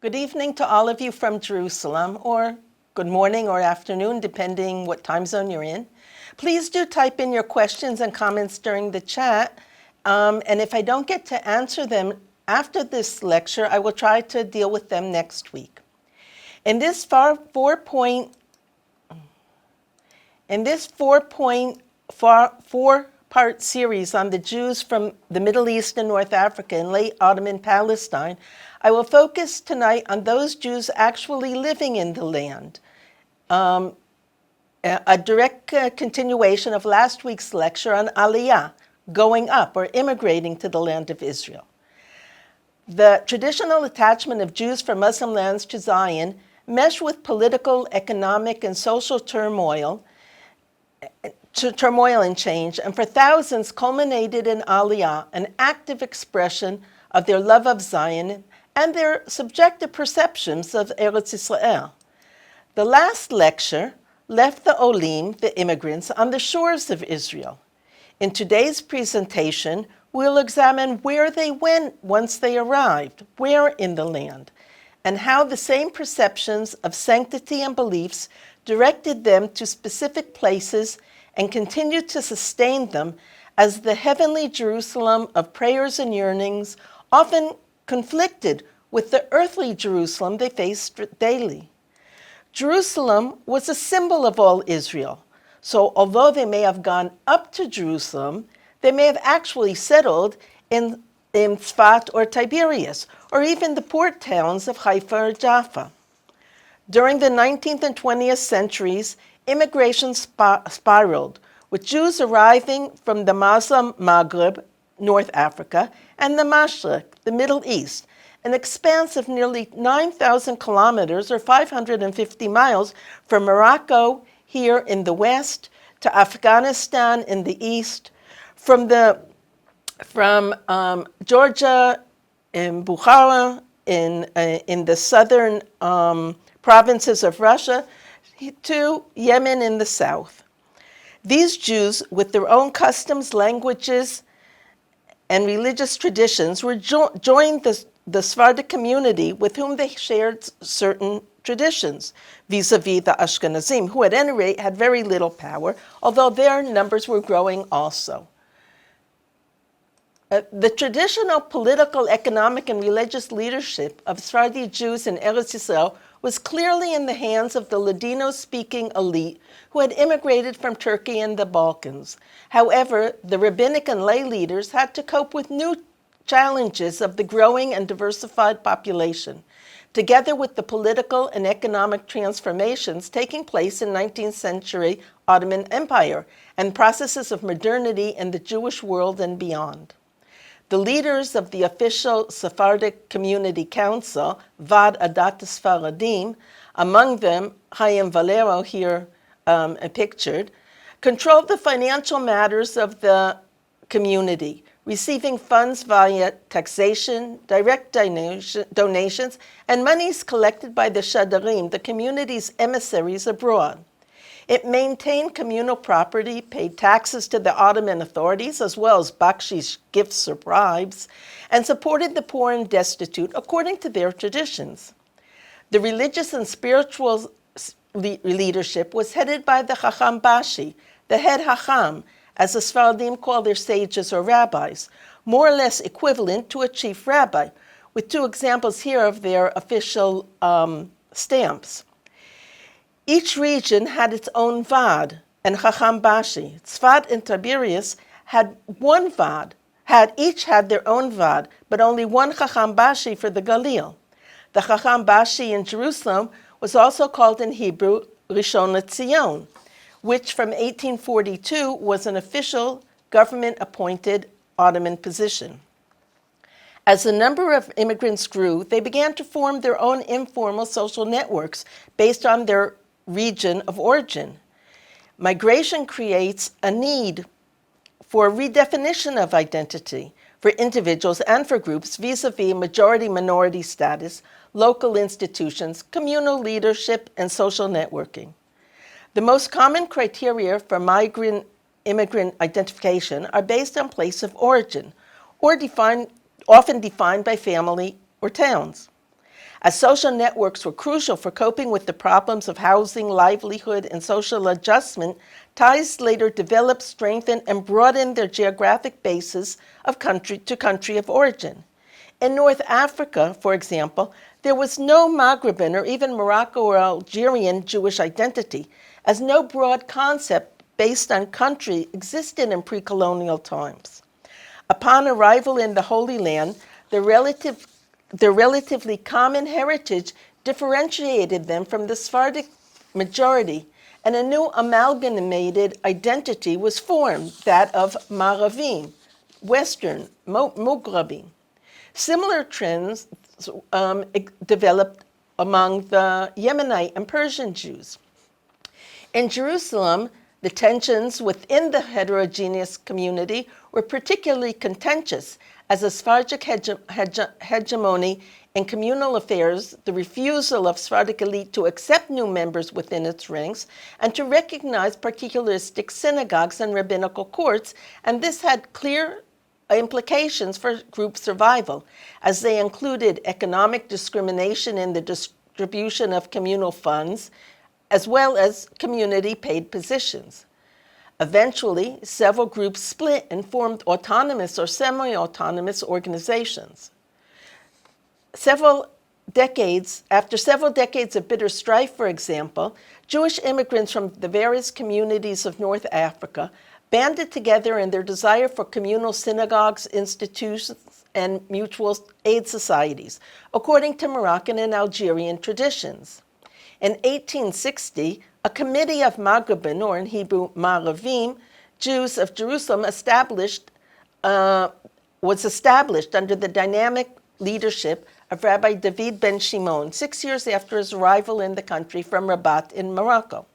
Good evening to all of you from Jerusalem, or good morning or afternoon, depending what time zone you're in. Please do type in your questions and comments during the chat, and if I don't get to answer them after this lecture, I will try to deal with them next week. In this four-part series on the Jews from the Middle East and North Africa and late Ottoman Palestine, I will focus tonight on those Jews actually living in the land, a direct continuation of last week's lecture on Aliyah, going up or immigrating to the land of Israel. The traditional attachment of Jews from Muslim lands to Zion meshed with political, economic, and social turmoil and change, and for thousands culminated in Aliyah, an active expression of their love of Zion and their subjective perceptions of Eretz Israel. The last lecture left the Olim, the immigrants, on the shores of Israel. In today's presentation, we'll examine where they went once they arrived, where in the land, and how the same perceptions of sanctity and beliefs directed them to specific places and continued to sustain them as the heavenly Jerusalem of prayers and yearnings often conflicted with the earthly Jerusalem they faced daily. Jerusalem was a symbol of all Israel, so although they may have gone up to Jerusalem, they may have actually settled in Tzfat or Tiberias, or even the port towns of Haifa or Jaffa. During the 19th and 20th centuries, immigration spiraled, with Jews arriving from the Muslim Maghreb, North Africa, and the Mashriq, the Middle East, an expanse of nearly 9,000 kilometers or 550 miles from Morocco here in the west to Afghanistan in the east, from Georgia and Bukhara in the southern provinces of Russia to Yemen in the south. These Jews, with their own customs, languages, and religious traditions, were joined the Sephardi community with whom they shared certain traditions, vis-a-vis the Ashkenazim, who at any rate had very little power, although their numbers were growing also. The traditional political, economic, and religious leadership of Sephardi Jews in Eretz Yisrael was clearly in the hands of the Ladino-speaking elite who had immigrated from Turkey and the Balkans. However, the rabbinic and lay leaders had to cope with new challenges of the growing and diversified population, together with the political and economic transformations taking place in 19th century Ottoman Empire and processes of modernity in the Jewish world and beyond. The leaders of the official Sephardic Community Council, Vad Adat Svaradim, among them Chaim Valero here pictured, controlled the financial matters of the community, receiving funds via taxation, direct donations, and monies collected by the Shadarim, the community's emissaries abroad. It maintained communal property, paid taxes to the Ottoman authorities, as well as bakshish, gifts or bribes, and supported the poor and destitute according to their traditions. The religious and spiritual leadership was headed by the Chacham Bashi, the head Chacham, as the Svaradim call their sages or rabbis, more or less equivalent to a chief rabbi, with two examples here of their official stamps. Each region had its own Vad and Chacham Bashi. Tzfat and Tiberias had one Vad, each had their own Vad, but only one Chacham Bashi for the Galil. The Chacham Bashi in Jerusalem was also called in Hebrew Rishon LeZion, which from 1842 was an official government-appointed Ottoman position. As the number of immigrants grew, they began to form their own informal social networks based on their region of origin. Migration creates a need for redefinition of identity for individuals and for groups vis-a-vis majority-minority status, local institutions, communal leadership, and social networking. The most common criteria for migrant-immigrant identification are based on place of origin, or often defined by family or towns. As social networks were crucial for coping with the problems of housing, livelihood, and social adjustment, ties later developed, strengthened, and broadened their geographic basis of country of origin. In North Africa, for example, there was no Maghreban or even Morocco or Algerian Jewish identity, as no broad concept based on country existed in pre-colonial times. Upon arrival in the Holy Land, their relatively common heritage differentiated them from the Sephardic majority, and a new amalgamated identity was formed, that of Maravim, Western, Mughrabim. Similar trends developed among the Yemenite and Persian Jews. In Jerusalem, the tensions within the heterogeneous community were particularly contentious, as a Sephardic hegemony in communal affairs, the refusal of Sephardic elite to accept new members within its ranks, and to recognize particularistic synagogues and rabbinical courts, and this had clear implications for group survival, as they included economic discrimination in the distribution of communal funds, as well as community-paid positions. Eventually, several groups split and formed autonomous or semi-autonomous organizations. After several decades of bitter strife, for example, Jewish immigrants from the various communities of North Africa banded together in their desire for communal synagogues, institutions, and mutual aid societies, according to Moroccan and Algerian traditions. In 1860, a committee of Maghreban, or in Hebrew, Maravim, Jews of Jerusalem was established under the dynamic leadership of Rabbi David ben Shimon, 6 years after his arrival in the country from Rabat in Morocco.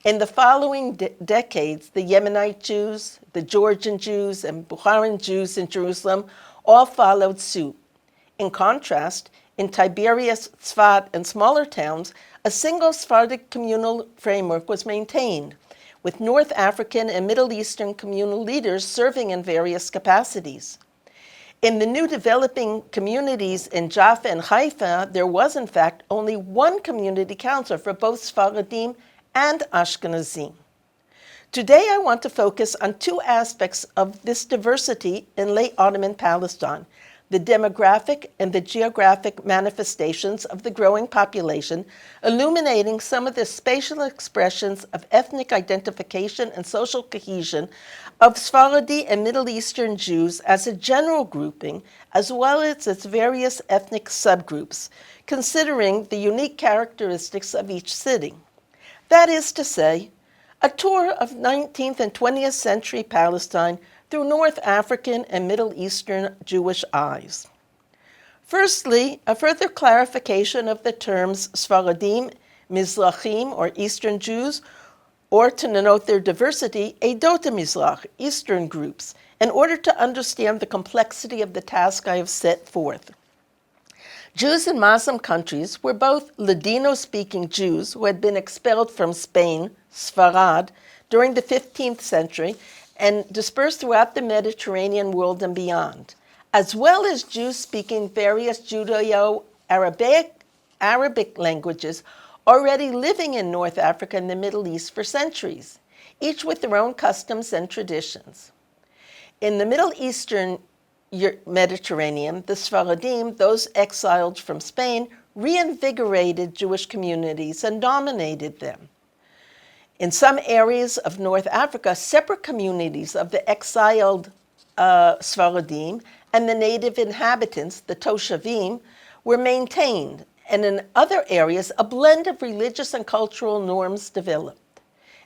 In the following decades, the Yemenite Jews, the Georgian Jews, and Bukharan Jews in Jerusalem all followed suit. In contrast, in Tiberias, Tzfat, and smaller towns, a single Sephardic communal framework was maintained, with North African and Middle Eastern communal leaders serving in various capacities. In the new developing communities in Jaffa and Haifa, there was in fact only one community council for both Svaradim and Ashkenazi. Today I want to focus on two aspects of this diversity in late Ottoman Palestine: the demographic and the geographic manifestations of the growing population, illuminating some of the spatial expressions of ethnic identification and social cohesion of Sephardi and Middle Eastern Jews as a general grouping, as well as its various ethnic subgroups, considering the unique characteristics of each city. That is to say, a tour of 19th and 20th century Palestine through North African and Middle Eastern Jewish eyes. Firstly, a further clarification of the terms Svaradim, Mizrahim, or Eastern Jews, or to denote their diversity, Eidot Mizrach, Eastern groups, in order to understand the complexity of the task I have set forth. Jews in Muslim countries were both Ladino-speaking Jews who had been expelled from Spain, Sfarad, during the 15th century, and dispersed throughout the Mediterranean world and beyond, as well as Jews speaking various Judeo-Arabic languages already living in North Africa and the Middle East for centuries, each with their own customs and traditions. In the Middle Eastern Mediterranean, the Svaradim, those exiled from Spain, reinvigorated Jewish communities and dominated them. In some areas of North Africa, separate communities of the exiled Svaradim and the native inhabitants, the Toshavim, were maintained, and in other areas, a blend of religious and cultural norms developed.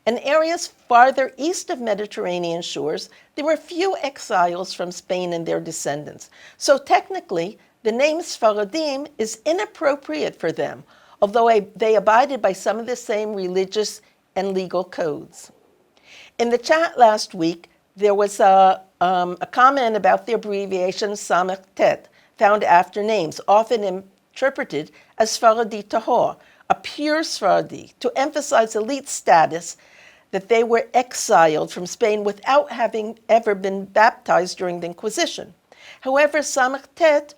In areas farther east of Mediterranean shores, there were few exiles from Spain and their descendants. So technically, the name Svaradim is inappropriate for them, although they abided by some of the same religious and legal codes. In the chat last week, there was a comment about the abbreviation Samech Tet, found after names, often interpreted as Sephardi Tahor, a pure Sephardi, to emphasize elite status, that they were exiled from Spain without having ever been baptized during the Inquisition. However, Samech Tet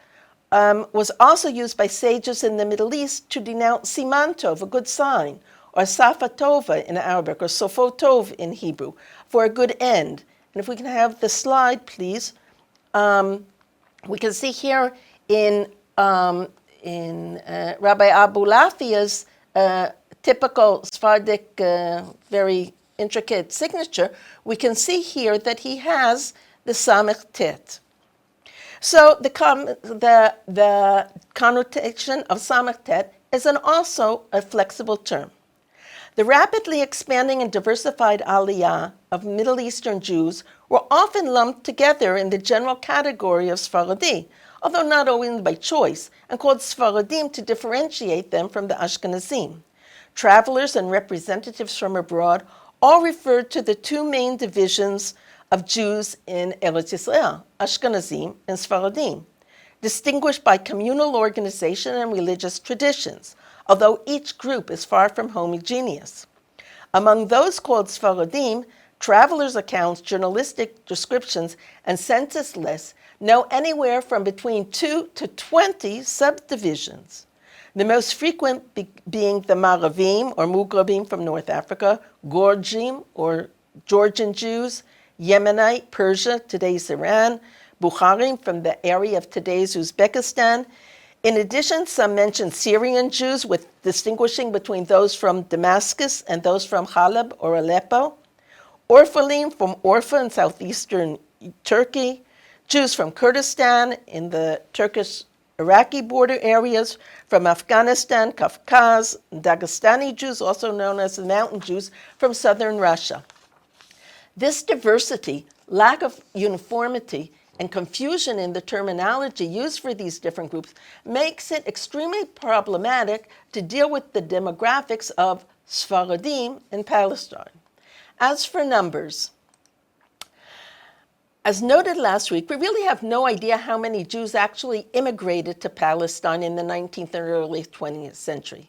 was also used by sages in the Middle East to denounce siman tov, a good sign, or safa tova in Arabic, or sofo tov in Hebrew, for a good end. And if we can have the slide, please. We can see here in Rabbi Abulafia's typical Sephardic, very intricate signature, we can see here that he has the samech tet. So the connotation of samech tet is also a flexible term. The rapidly expanding and diversified aliyah of Middle Eastern Jews were often lumped together in the general category of Sephardi, although not always by choice, and called Svaradim to differentiate them from the Ashkenazim. Travelers and representatives from abroad all referred to the two main divisions of Jews in Eretz Yisrael, Ashkenazim and Svaradim, distinguished by communal organization and religious traditions, although each group is far from homogeneous. Among those called Svaradim, travelers' accounts, journalistic descriptions, and census lists know anywhere from between 2 to 20 subdivisions. The most frequent being the Maravim, or Mugrabim from North Africa, Gorjim, or Georgian Jews, Yemenite, Persia, today's Iran, Bukharim from the area of today's Uzbekistan. In addition, some mention Syrian Jews, with distinguishing between those from Damascus and those from Halab or Aleppo, Orphalim from Orpha in southeastern Turkey, Jews from Kurdistan in the Turkish-Iraqi border areas, from Afghanistan, Kafkaz, Dagestani Jews, also known as the Mountain Jews, from southern Russia. This diversity, lack of uniformity, and confusion in the terminology used for these different groups makes it extremely problematic to deal with the demographics of Svaradim in Palestine. As for numbers, as noted last week, we really have no idea how many Jews actually immigrated to Palestine in the 19th and early 20th century.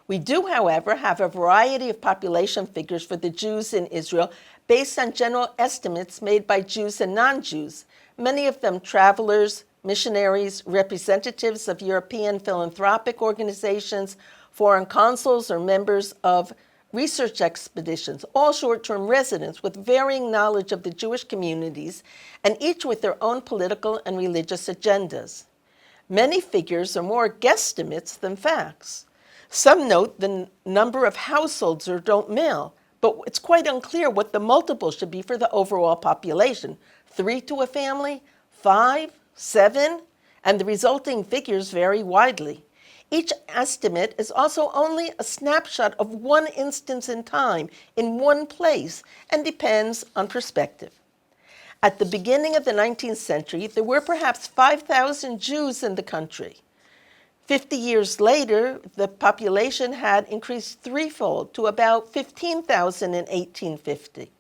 We do, however, have a variety of population figures for the Jews in Israel based on general estimates made by Jews and non-Jews, many of them travelers, missionaries, representatives of European philanthropic organizations, foreign consuls, or members of research expeditions, all short-term residents with varying knowledge of the Jewish communities, and each with their own political and religious agendas. Many figures are more guesstimates than facts. Some note the number of households or don't mail, but it's quite unclear what the multiple should be for the overall population. 3 to a family, 5, 7, and the resulting figures vary widely. Each estimate is also only a snapshot of one instance in time, in one place, and depends on perspective. At the beginning of the 19th century, there were perhaps 5,000 Jews in the country. 50 years later, the population had increased threefold to about 15,000 in 1850.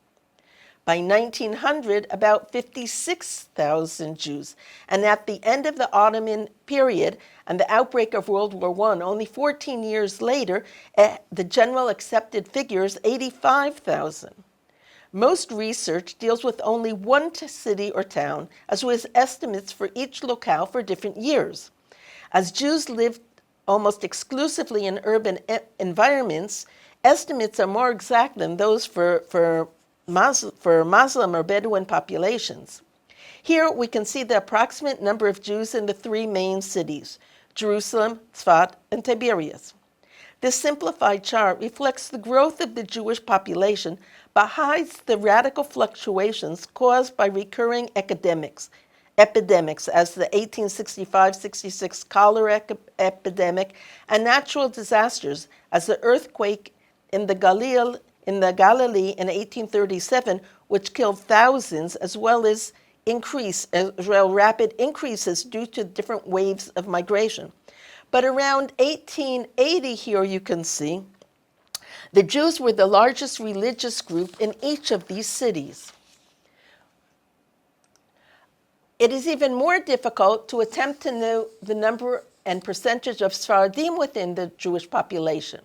By 1900, about 56,000 Jews, and at the end of the Ottoman period and the outbreak of World War I, only 14 years later, the general accepted figure is 85,000. Most research deals with only one city or town, as well as estimates for each locale for different years. As Jews lived almost exclusively in urban environments, estimates are more exact than those for Muslim or Bedouin populations. Here we can see the approximate number of Jews in the 3 main cities, Jerusalem, Tzfat, and Tiberias. This simplified chart reflects the growth of the Jewish population, but hides the radical fluctuations caused by recurring epidemics, as the 1865-66 cholera epidemic, and natural disasters, as the earthquake in the Galilee in 1837, which killed thousands, as well as rapid increases due to different waves of migration. But around 1880, here you can see, the Jews were the largest religious group in each of these cities. It is even more difficult to attempt to know the number and percentage of Svaradim within the Jewish population.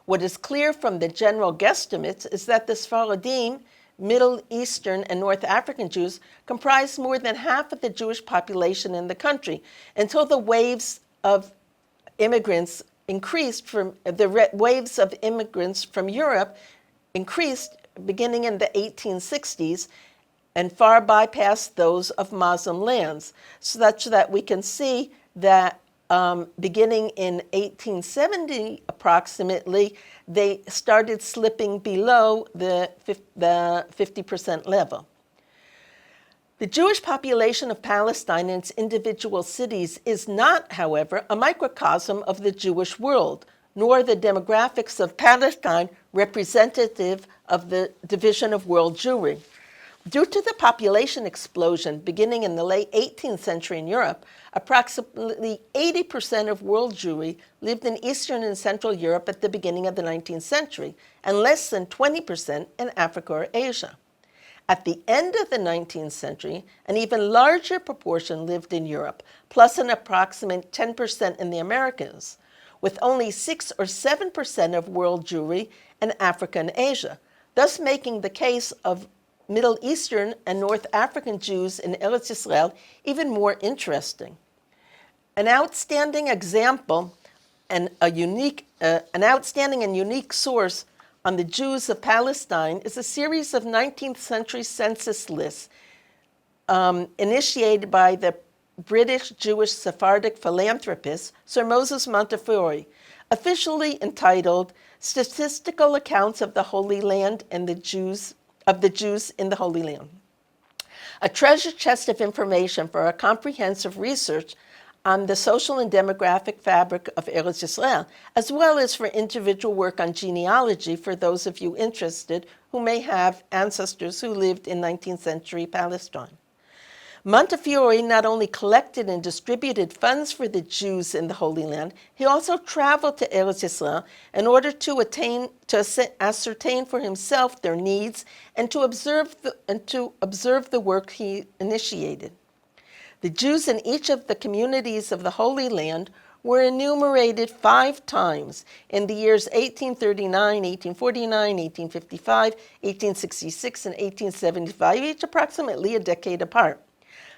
What is clear from the general guesstimates is that the Svaradim Middle Eastern, and North African Jews comprised more than half of the Jewish population in the country until the waves of immigrants increased waves of immigrants from Europe increased beginning in the 1860s and far bypassed those of Muslim lands, such that we can see that beginning in 1870 approximately, they started slipping below the 50% level. The Jewish population of Palestine and its individual cities is not, however, a microcosm of the Jewish world, nor the demographics of Palestine representative of the division of world Jewry. Due to the population explosion beginning in the late 18th century in Europe, approximately 80% of world Jewry lived in Eastern and Central Europe at the beginning of the 19th century, and less than 20% in Africa or Asia. At the end of the 19th century, an even larger proportion lived in Europe, plus an approximate 10% in the Americas, with only 6 or 7% of world Jewry in Africa and Asia, thus making the case of Middle Eastern and North African Jews in Eretz Yisrael even more interesting. An outstanding example and an outstanding and unique source on the Jews of Palestine is a series of 19th century census lists initiated by the British Jewish Sephardic philanthropist Sir Moses Montefiore, officially entitled Statistical Accounts of the Holy Land and the Jews in the Holy Land. A treasure chest of information for a comprehensive research on the social and demographic fabric of Eretz Yisrael, as well as for individual work on genealogy for those of you interested who may have ancestors who lived in 19th century Palestine. Montefiore not only collected and distributed funds for the Jews in the Holy Land, he also traveled to Eretz Yisrael in order to ascertain for himself their needs and to observe the work he initiated. The Jews in each of the communities of the Holy Land were enumerated 5 times in the years 1839, 1849, 1855, 1866, and 1875, each approximately a decade apart.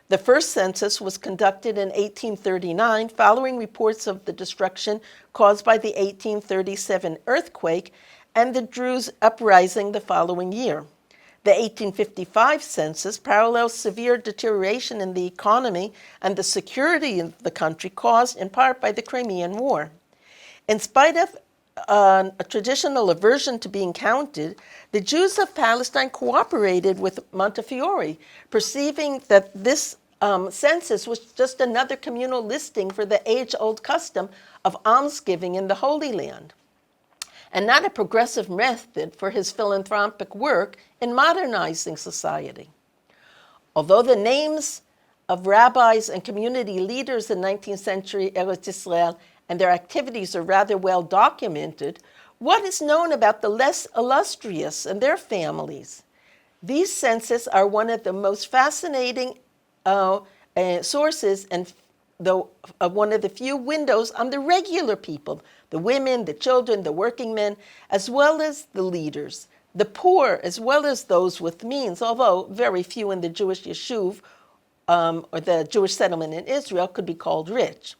The first census was conducted in 1839, following reports of the destruction caused by the 1837 earthquake and the Druze uprising the following year. The 1855 census parallels severe deterioration in the economy and the security of the country caused in part by the Crimean War. In spite of a traditional aversion to being counted, the Jews of Palestine cooperated with Montefiore, perceiving that this census was just another communal listing for the age-old custom of almsgiving in the Holy Land, and not a progressive method for his philanthropic work in modernizing society. Although the names of rabbis and community leaders in 19th century Eretz Yisrael and their activities are rather well documented, what is known about the less illustrious and their families? These censuses are one of the most fascinating sources and one of the few windows on the regular people, the women, the children, the working men, as well as the leaders, the poor, as well as those with means, although very few in the Jewish Yishuv, or the Jewish settlement in Israel, could be called rich.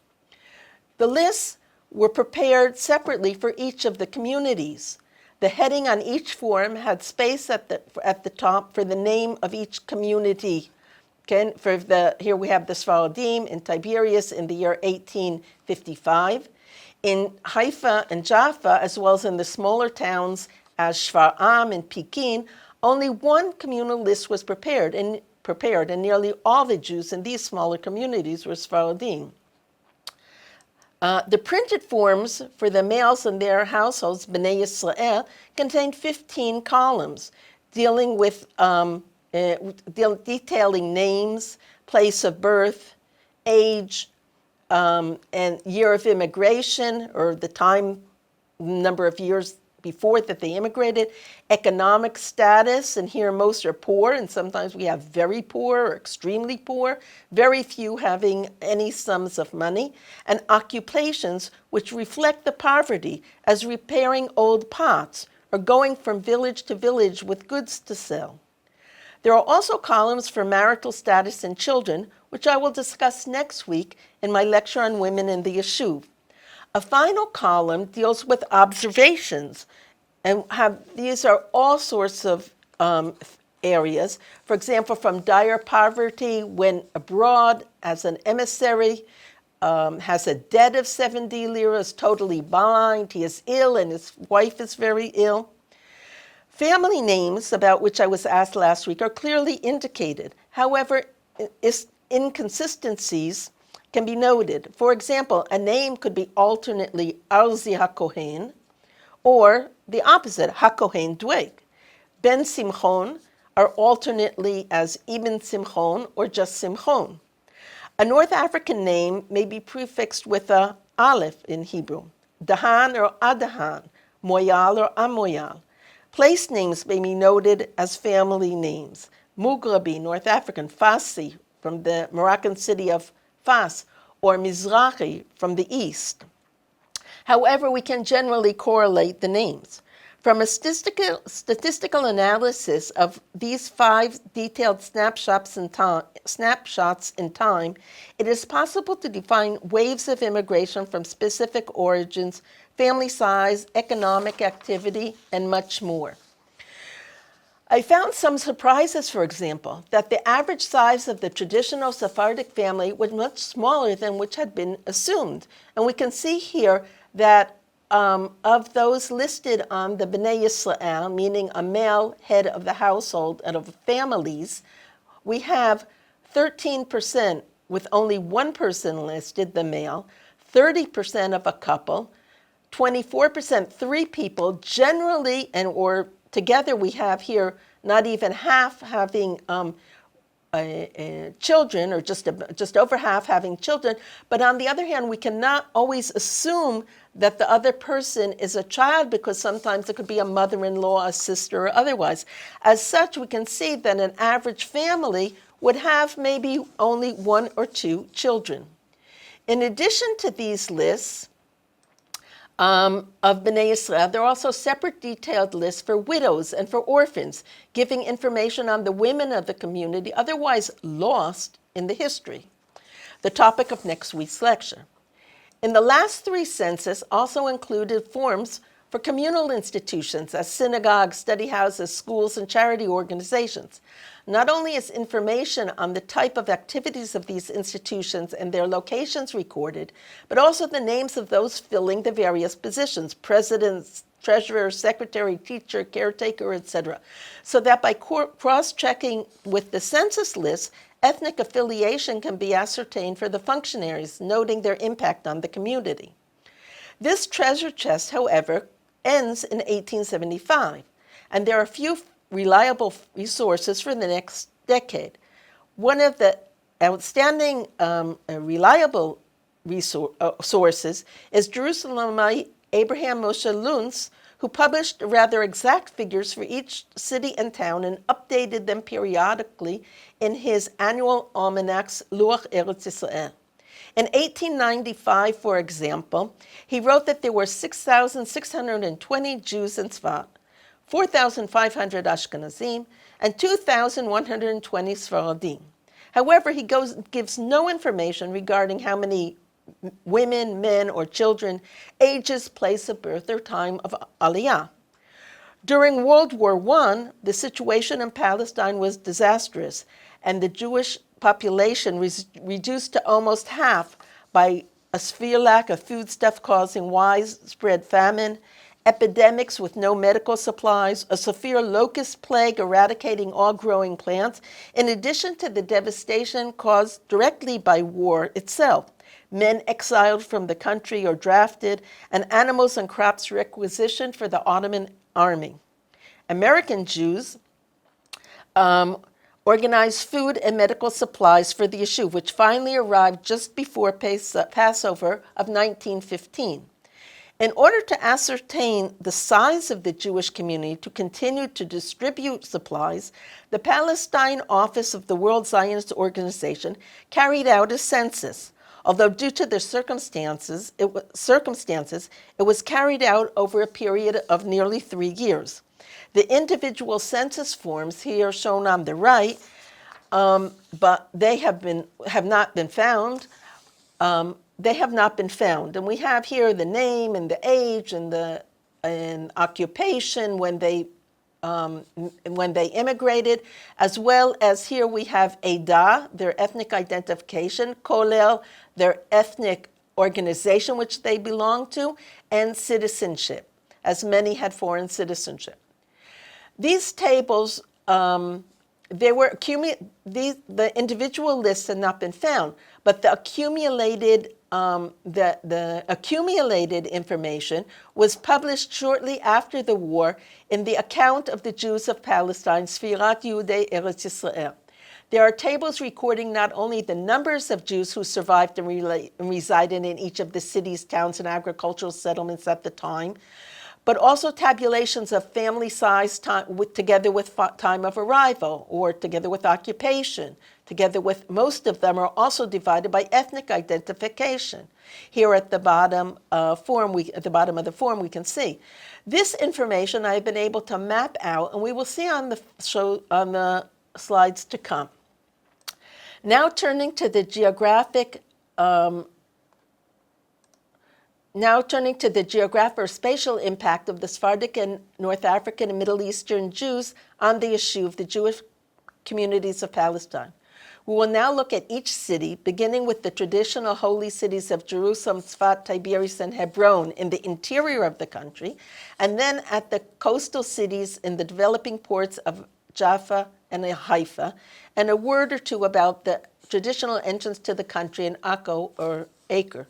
The lists were prepared separately for each of the communities. The heading on each form had space at the top for the name of each community. Okay? Here we have the Svaradim in Tiberias in the year 1855. In Haifa and Jaffa, as well as in the smaller towns as Shvaram and Pekin, only one communal list was prepared, and nearly all the Jews in these smaller communities were Svaradim. The printed forms for the males and their households, Bnei Yisrael, contained 15 columns dealing with detailing names, place of birth, age, and year of immigration, or the number of years before that they immigrated, economic status, and here most are poor, and sometimes we have very poor or extremely poor, very few having any sums of money, and occupations which reflect the poverty, as repairing old pots or going from village to village with goods to sell. There are also columns for marital status and children, which I will discuss next week in my lecture on women in the Yishuv. A final column deals with observations, and these are all sorts of areas. For example, from dire poverty when abroad as an emissary, has a debt of 70 lira, is totally blind, he is ill, and his wife is very ill. Family names, about which I was asked last week, are clearly indicated. However, inconsistencies can be noted. For example, a name could be alternately Arzi HaKohen, or the opposite, HaKohen Dweig. Ben Simchon are alternately as Ibn Simchon or just Simchon. A North African name may be prefixed with a aleph in Hebrew, Dahan or Adahan, Moyal or Amoyal. Place names may be noted as family names. Mughrabi, North African, Fassi, from the Moroccan city of Fas, or Mizrahi, from the east. However, we can generally correlate the names. From a statistical analysis of these 5 detailed snapshots in time, it is possible to define waves of immigration from specific origins, family size, economic activity, and much more. I found some surprises, for example, that the average size of the traditional Sephardic family was much smaller than which had been assumed. And we can see here that of those listed on the Bnei Yisrael, meaning a male head of the household and of families, we have 13% with only one person listed, the male, 30% of a couple, 24% 3 people, generally, and or together we have here not even half having children, or just over half having children. But on the other hand, we cannot always assume that the other person is a child, because sometimes it could be a mother-in-law, a sister, or otherwise. As such, we can see that an average family would have maybe only 1 or 2 children. In addition to these lists of Bnei Yisrael, there are also separate detailed lists for widows and for orphans, giving information on the women of the community otherwise lost in the history. The topic of next week's lecture. In the last 3 census also included forms for communal institutions as synagogues, study houses, schools, and charity organizations. Not only is information on the type of activities of these institutions and their locations recorded, but also the names of those filling the various positions, presidents, treasurer, secretary, teacher, caretaker, etc., so that by cross-checking with the census list, ethnic affiliation can be ascertained for the functionaries, noting their impact on the community. This treasure chest, however, ends in 1875, and there are few reliable resources for the next decade. One of the outstanding reliable sources is Jerusalemite Abraham Moshe Luntz, who published rather exact figures for each city and town and updated them periodically in his annual almanacs, Luach Eretz Yisrael. In 1895, for example, he wrote that there were 6,620 Jews in Tzfat, 4,500 Ashkenazim, and 2,120 Svaradim. However, he gives no information regarding how many women, men, or children, ages, place of birth, or time of Aliyah. During World War I, the situation in Palestine was disastrous, and the Jewish population was reduced to almost half by a severe lack of foodstuff causing widespread famine, epidemics with no medical supplies, a severe locust plague eradicating all growing plants, in addition to the devastation caused directly by war itself. Men exiled from the country or drafted, and animals and crops requisitioned for the Ottoman army. American Jews organized food and medical supplies for the Yishuv, which finally arrived just before Passover of 1915. In order to ascertain the size of the Jewish community to continue to distribute supplies, the Palestine office of the World Zionist Organization carried out a census. Although due to the circumstances, it was carried out over a period of nearly 3 years. The individual census forms here shown on the right, but they have not been found. They have not been found, and we have here the name and the age and the occupation when they immigrated, as well as here we have Edah, their ethnic identification, Kolel, their ethnic organization which they belong to, and citizenship, as many had foreign citizenship. These tables, the individual lists had not been found, but the accumulated information was published shortly after the war in the account of the Jews of Palestine, Sfirat Yehudei Eretz Yisrael. There are tables recording not only the numbers of Jews who survived and resided in each of the cities, towns, and agricultural settlements at the time, but also tabulations of family size together with time of arrival, or together with occupation. Together with most of them are also divided by ethnic identification. Here at the bottom of the form, we can see this information I've been able to map out, and we will see on the slides to come. Now turning to the geographic or spatial impact of the Sephardic and North African and Middle Eastern Jews on the Yishuv, the Jewish communities of Palestine. We will now look at each city, beginning with the traditional holy cities of Jerusalem, Tzfat, Tiberias, and Hebron in the interior of the country, and then at the coastal cities in the developing ports of Jaffa and Haifa, and a word or two about the traditional entrance to the country in Akko or Acre.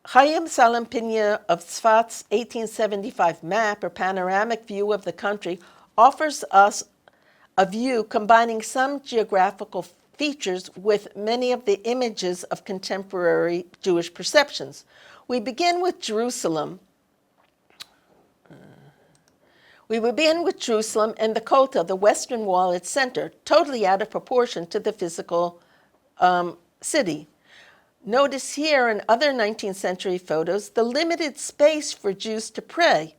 Chaim Salam Pinya of Tzfat's 1875 map or panoramic view of the country offers us a view combining some geographical features with many of the images of contemporary Jewish perceptions. We begin with Jerusalem. We begin with Jerusalem and the Kotel, the western wall, its center, totally out of proportion to the physical city. Notice here in other 19th century photos the limited space for Jews to pray,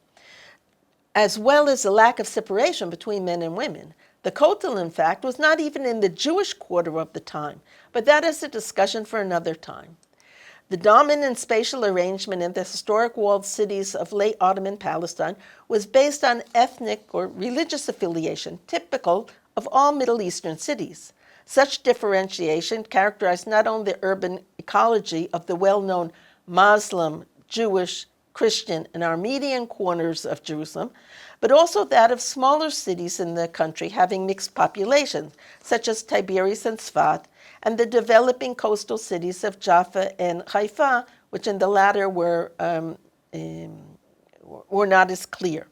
as well as the lack of separation between men and women. The Kotel, in fact, was not even in the Jewish quarter of the time, but that is a discussion for another time. The dominant spatial arrangement in the historic walled cities of late Ottoman Palestine was based on ethnic or religious affiliation, typical of all Middle Eastern cities. Such differentiation characterized not only the urban ecology of the well-known Muslim, Jewish, Christian, and Armenian corners of Jerusalem, but also that of smaller cities in the country having mixed populations, such as Tiberias and Tzfat, and the developing coastal cities of Jaffa and Haifa, which in the latter were not as clear.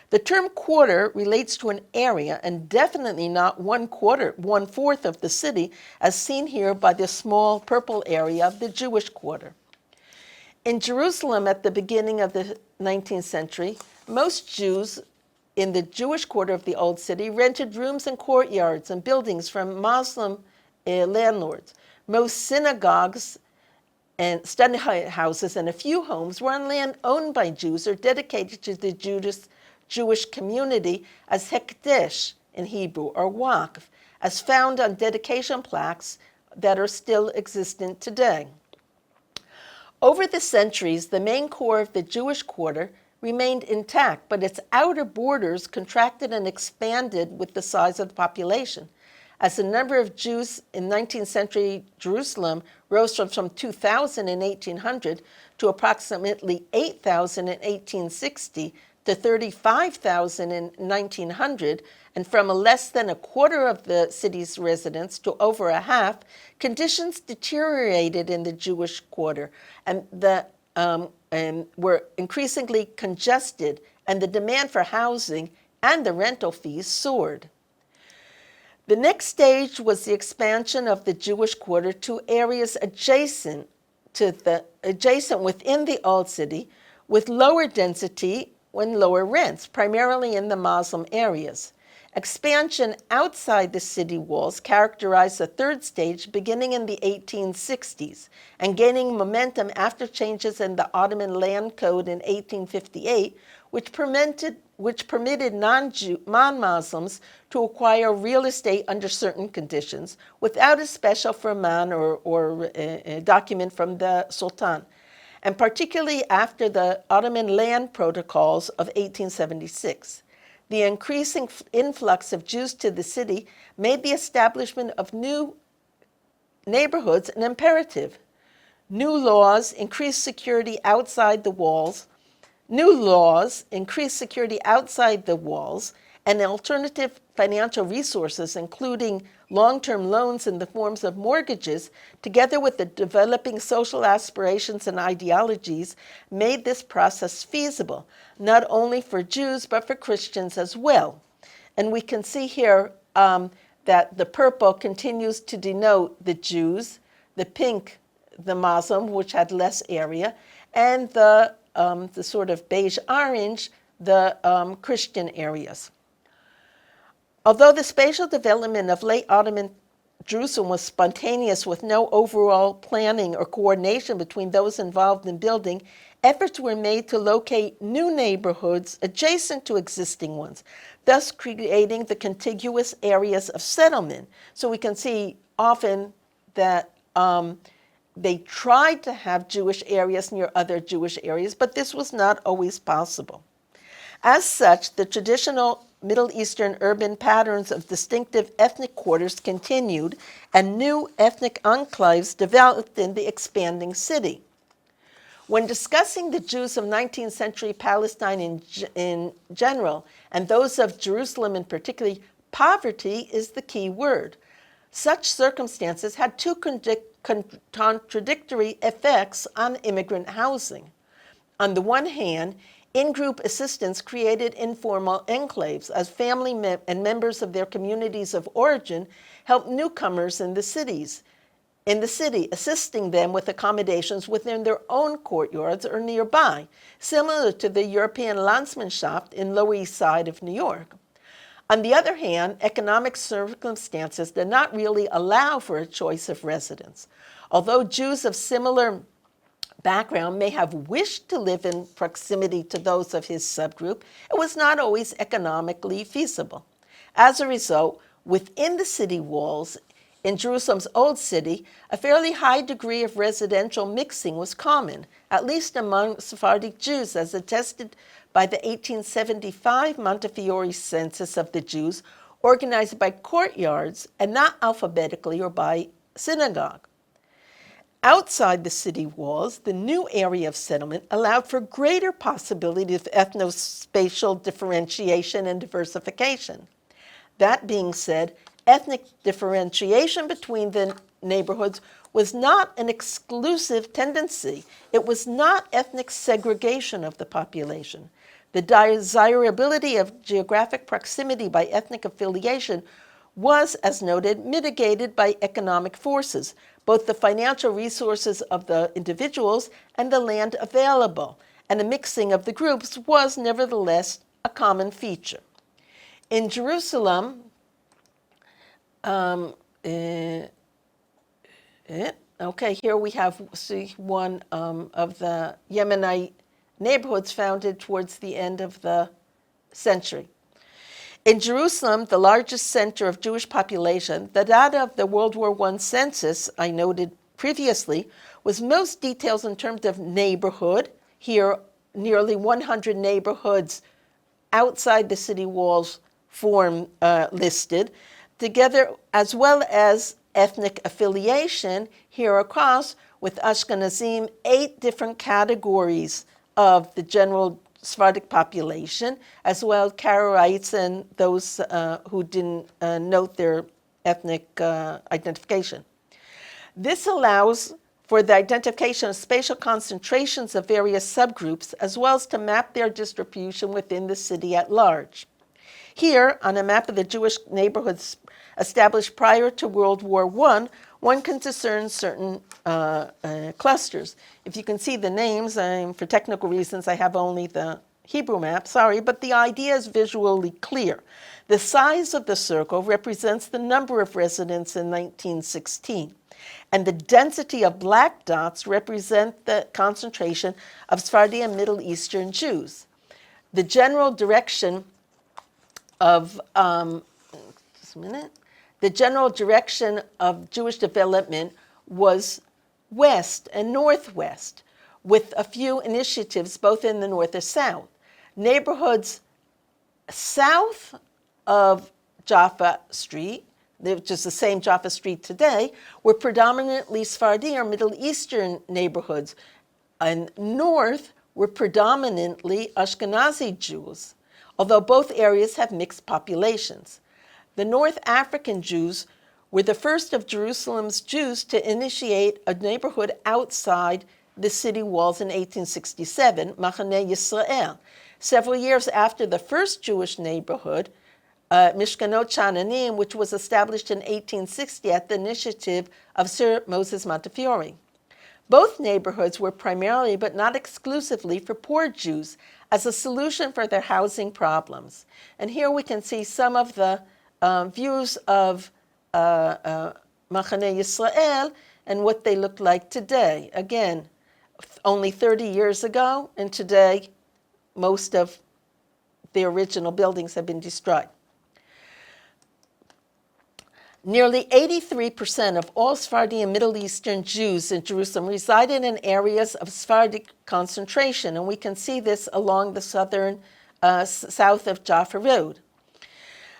The term quarter relates to an area and definitely not 1/4 of the city, as seen here by the small purple area of the Jewish quarter. In Jerusalem at the beginning of the 19th century, most Jews in the Jewish quarter of the Old City rented rooms and courtyards and buildings from Muslim landlords. Most synagogues and study houses and a few homes were on land owned by Jews or dedicated to the Jewish community as hekdesh in Hebrew, or waqf, as found on dedication plaques that are still existent today. Over the centuries, the main core of the Jewish quarter remained intact, but its outer borders contracted and expanded with the size of the population. As the number of Jews in 19th century Jerusalem rose from 2,000 in 1800 to approximately 8,000 in 1860 to 35,000 in 1900, and from less than a quarter of the city's residents to over a half, conditions deteriorated in the Jewish quarter and were increasingly congested, and the demand for housing and the rental fees soared. The next stage was the expansion of the Jewish quarter to areas adjacent within the Old City, with lower density and lower rents, primarily in the Muslim areas. Expansion outside the city walls characterized the third stage beginning in the 1860s and gaining momentum after changes in the Ottoman Land Code in 1858, which permitted non-Muslims to acquire real estate under certain conditions without a special firman or a document from the Sultan, and particularly after the Ottoman land protocols of 1876. The increasing influx of Jews to the city made the establishment of new neighborhoods an imperative. New laws increased security outside the walls, and alternative financial resources, including long-term loans in the forms of mortgages, together with the developing social aspirations and ideologies, made this process feasible, not only for Jews, but for Christians as well. And we can see here that the purple continues to denote the Jews, the pink, the Muslim, which had less area, and the sort of beige orange, the Christian areas. Although the spatial development of late Ottoman Jerusalem was spontaneous with no overall planning or coordination between those involved in building, efforts were made to locate new neighborhoods adjacent to existing ones, thus creating the contiguous areas of settlement. So we can see often that they tried to have Jewish areas near other Jewish areas, but this was not always possible. As such, the traditional Middle Eastern urban patterns of distinctive ethnic quarters continued, and new ethnic enclaves developed in the expanding city. When discussing the Jews of 19th century Palestine in general, and those of Jerusalem in particular, poverty is the key word. Such circumstances had two contradictory effects on immigrant housing. On the one hand, in-group assistance created informal enclaves as family and members of their communities of origin helped newcomers in the city, assisting them with accommodations within their own courtyards or nearby, similar to the European Landsmannschaft in Lower East Side of New York. On the other hand, economic circumstances did not really allow for a choice of residence. Although Jews of similar background may have wished to live in proximity to those of his subgroup, it was not always economically feasible. As a result, within the city walls, in Jerusalem's Old City, a fairly high degree of residential mixing was common, at least among Sephardic Jews, as attested by the 1875 Montefiore census of the Jews, organized by courtyards and not alphabetically or by synagogue. Outside the city walls, the new area of settlement allowed for greater possibility of ethnospatial differentiation and diversification. That being said, ethnic differentiation between the neighborhoods was not an exclusive tendency. It was not ethnic segregation of the population. The desirability of geographic proximity by ethnic affiliation was, as noted, mitigated by economic forces, both the financial resources of the individuals and the land available, and a mixing of the groups was nevertheless a common feature. In Jerusalem, here we see one of the Yemenite neighborhoods founded towards the end of the century. In Jerusalem, the largest center of Jewish population, the data of the World War I census I noted previously was most detailed in terms of neighborhood. Here, nearly 100 neighborhoods outside the city walls form listed, together as well as ethnic affiliation here across with Ashkenazim, 8 different categories of the general Sephardic population, as well as Karaites and those who didn't note their ethnic identification. This allows for the identification of spatial concentrations of various subgroups, as well as to map their distribution within the city at large. Here, on a map of the Jewish neighborhoods established prior to World War I, one can discern certain clusters. If you can see the names, for technical reasons, I have only the Hebrew map, but the idea is visually clear. The size of the circle represents the number of residents in 1916, and the density of black dots represent the concentration of Sephardi and Middle Eastern Jews. the general direction of the general direction of Jewish development was west and northwest, with a few initiatives both in the north and south. Neighborhoods south of Jaffa Street, which is the same Jaffa Street today, were predominantly Sephardi or Middle Eastern neighborhoods, and north were predominantly Ashkenazi Jews, although both areas have mixed populations. The North African Jews were the first of Jerusalem's Jews to initiate a neighborhood outside the city walls in 1867, Machaneh Yisrael. Several years after the first Jewish neighborhood, Mishkanot Sha'ananim, which was established in 1860 at the initiative of Sir Moses Montefiore. Both neighborhoods were primarily, but not exclusively, for poor Jews as a solution for their housing problems. And here we can see some of the views of Machaneh Yisrael and what they look like today. Again, only 30 years ago, and today most of the original buildings have been destroyed. Nearly 83% of all Sephardi and Middle Eastern Jews in Jerusalem resided in areas of Sephardic concentration, and we can see this along the south of Jaffa Road.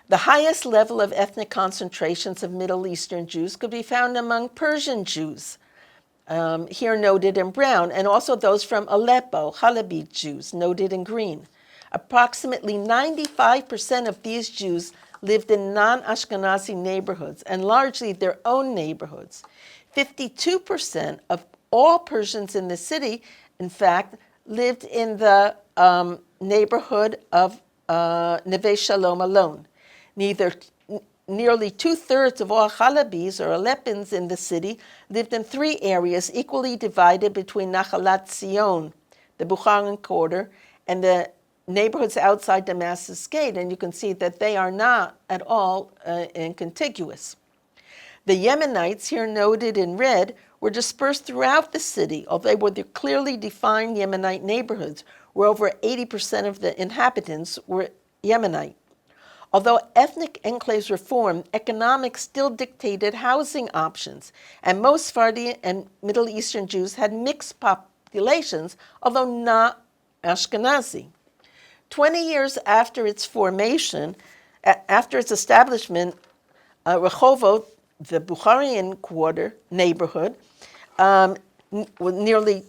The highest level of ethnic concentrations of Middle Eastern Jews could be found among Persian Jews, here noted in brown, and also those from Aleppo, Halabi Jews, noted in green. Approximately 95% of these Jews lived in non-Ashkenazi neighborhoods, and largely their own neighborhoods. 52% of all Persians in the city, in fact, lived in the neighborhood of Neve Shalom alone. Nearly two-thirds of all Halabis or Aleppins in the city lived in three areas equally divided between Nachalat Zion, the Bukharan quarter, and the neighborhoods outside Damascus Gate, and you can see that they are not at all contiguous. The Yemenites, here noted in red, were dispersed throughout the city, although they were the clearly defined Yemenite neighborhoods, where over 80% of the inhabitants were Yemenite. Although ethnic enclaves were formed, economics still dictated housing options, and most Sephardi and Middle Eastern Jews had mixed populations, although not Ashkenazi. 20 years after its formation, after its establishment, Rehovot, the Bukharian quarter neighborhood, nearly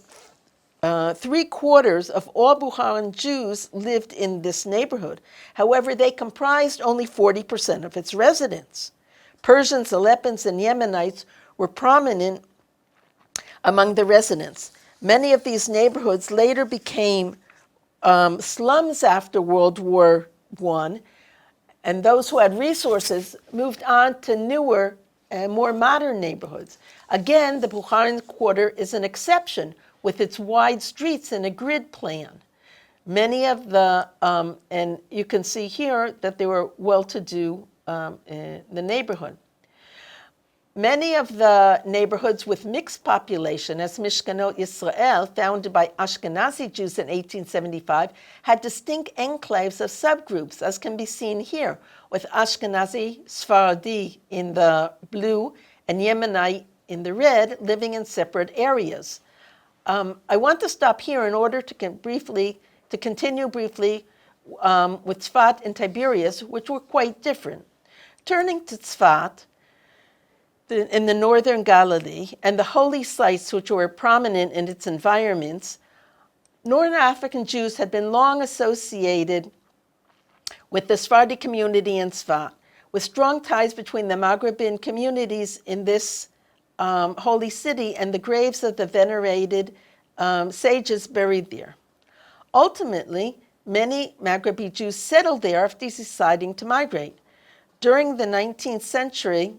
3/4 of all Bukharan Jews lived in this neighborhood. However, they comprised only 40% of its residents. Persians, Aleppins, and Yemenites were prominent among the residents. Many of these neighborhoods later became slums after World War I, and those who had resources moved on to newer and more modern neighborhoods. Again, the Bukharan quarter is an exception with its wide streets and a grid plan. Many of the, and you can see here that they were well-to-do in the neighborhood. Many of the neighborhoods with mixed population, as Mishkanot Yisrael, founded by Ashkenazi Jews in 1875, had distinct enclaves of subgroups, as can be seen here, with Ashkenazi, Sephardi in the blue, and Yemenite in the red, living in separate areas. I want to stop here in order to continue briefly with Tzfat and Tiberias, which were quite different. Turning to Tzfat, in the northern Galilee, and the holy sites which were prominent in its environments, Northern African Jews had been long associated with the Sephardi community in Tzfat, with strong ties between the Maghrebin communities in this holy city and the graves of the venerated sages buried there. Ultimately, many Maghrebi Jews settled there after deciding to migrate. During the 19th century,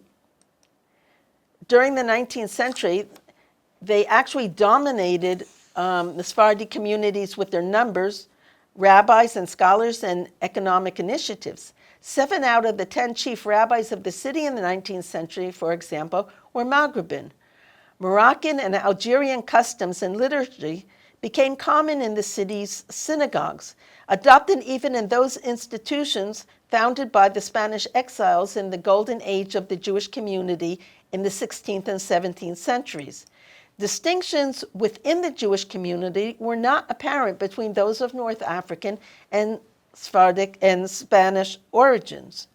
they actually dominated the Sephardi communities with their numbers, rabbis and scholars, and economic initiatives. 7 out of the 10 chief rabbis of the city in the 19th century, for example, were Maghrebin. Moroccan and Algerian customs and liturgy became common in the city's synagogues, adopted even in those institutions founded by the Spanish exiles in the golden age of the Jewish community in the 16th and 17th centuries. Distinctions within the Jewish community were not apparent between those of North African and Sephardic and Spanish origins.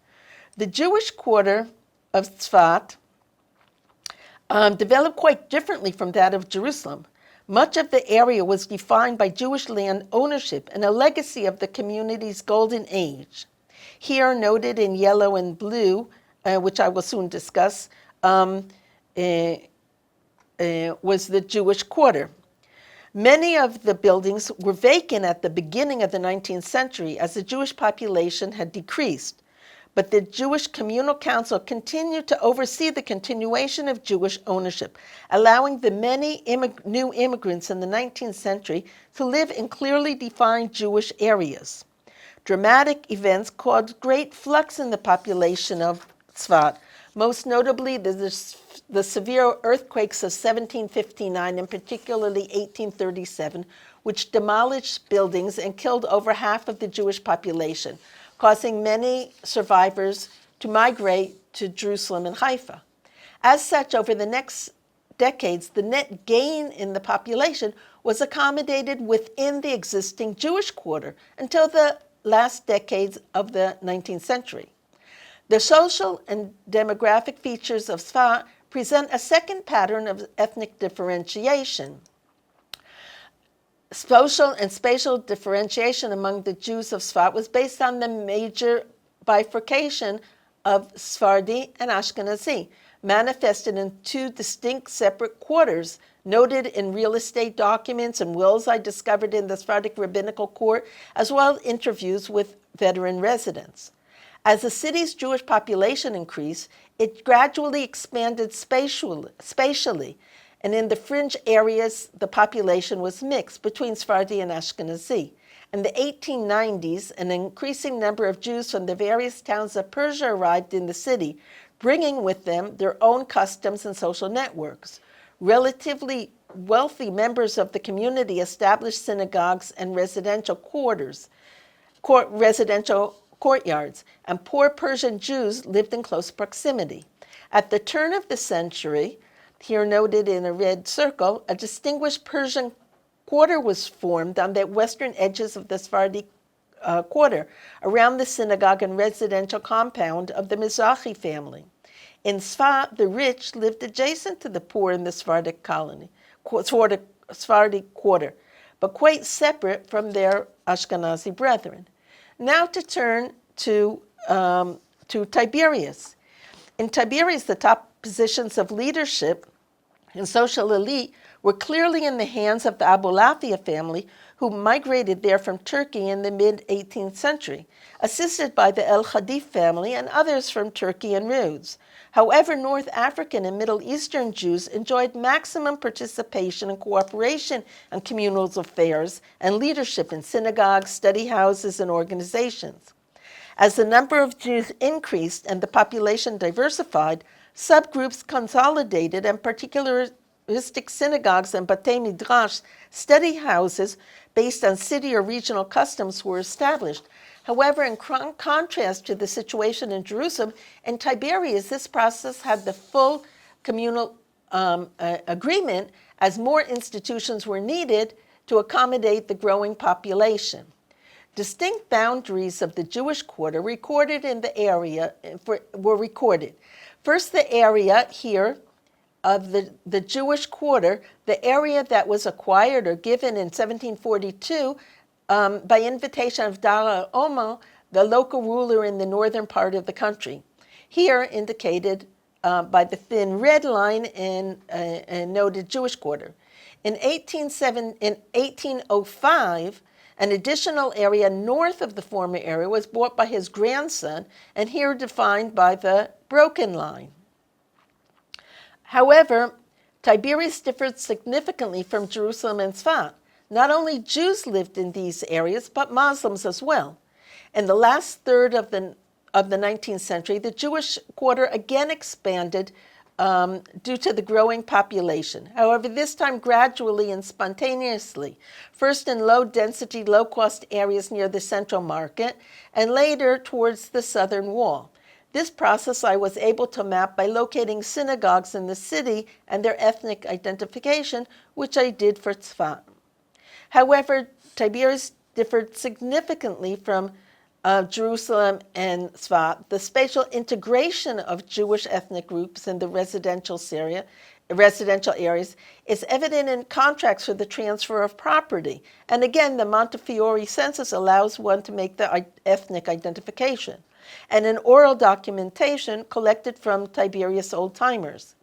The Jewish quarter of Tzfat developed quite differently from that of Jerusalem. Much of the area was defined by Jewish land ownership and a legacy of the community's golden age. Here, noted in yellow and blue, which I will soon discuss, was the Jewish quarter. Many of the buildings were vacant at the beginning of the 19th century as the Jewish population had decreased, but the Jewish Communal Council continued to oversee the continuation of Jewish ownership, allowing the many new immigrants in the 19th century to live in clearly defined Jewish areas. Dramatic events caused great flux in the population of Tzfat, most notably the severe earthquakes of 1759 and particularly 1837, which demolished buildings and killed over half of the Jewish population, causing many survivors to migrate to Jerusalem and Haifa. As such, over the next decades, the net gain in the population was accommodated within the existing Jewish quarter until the last decades of the 19th century. The social and demographic features of Tzfat present a second pattern of ethnic differentiation. Social and spatial differentiation among the Jews of Tzfat was based on the major bifurcation of Sephardi and Ashkenazi, manifested in two distinct separate quarters, noted in real estate documents and wills I discovered in the Sephardic rabbinical court, as well as interviews with veteran residents. As the city's Jewish population increased, it gradually expanded spatially, and in the fringe areas, the population was mixed between Sephardi and Ashkenazi. In the 1890s, an increasing number of Jews from the various towns of Persia arrived in the city, bringing with them their own customs and social networks. Relatively wealthy members of the community established synagogues and residential courtyards, and poor Persian Jews lived in close proximity. At the turn of the century, here noted in a red circle, a distinguished Persian quarter was formed on the western edges of the Sephardi quarter, around the synagogue and residential compound of the Mizrahi family. In Tzfat, the rich lived adjacent to the poor in the Sephardi quarter, but quite separate from their Ashkenazi brethren. Now to turn to Tiberias. In Tiberias, the top positions of leadership and social elite were clearly in the hands of the Abulafia family, who migrated there from Turkey in the mid-18th century, assisted by the El Khadif family and others from Turkey and Rhodes. However, North African and Middle Eastern Jews enjoyed maximum participation and cooperation in communal affairs and leadership in synagogues, study houses, and organizations. As the number of Jews increased and the population diversified, subgroups consolidated and particularistic synagogues and batei midrash, study houses based on city or regional customs, were established. However, in contrast to the situation in Jerusalem, in Tiberias, this process had the full communal agreement, as more institutions were needed to accommodate the growing population. Distinct boundaries of the Jewish quarter recorded in the area were recorded. First, the area here of the Jewish quarter, the area that was acquired or given in 1742 by invitation of Dar al-Omo, the local ruler in the northern part of the country. Here indicated by the thin red line in noted Jewish quarter. In 1805, an additional area north of the former area was bought by his grandson, and here defined by the broken line. However, Tiberias differed significantly from Jerusalem and Tzfat. Not only Jews lived in these areas, but Muslims as well. In the last third of the 19th century, the Jewish quarter again expanded due to the growing population. However, this time gradually and spontaneously, first in low-density, low-cost areas near the central market, and later towards the southern wall. This process I was able to map by locating synagogues in the city and their ethnic identification, which I did for Tzfat. However, Tiberias differed significantly from Jerusalem and Tzfat. The spatial integration of Jewish ethnic groups in the residential areas is evident in contracts for the transfer of property. And again, the Montefiore census allows one to make the ethnic identification, and in oral documentation collected from Tiberias old-timers.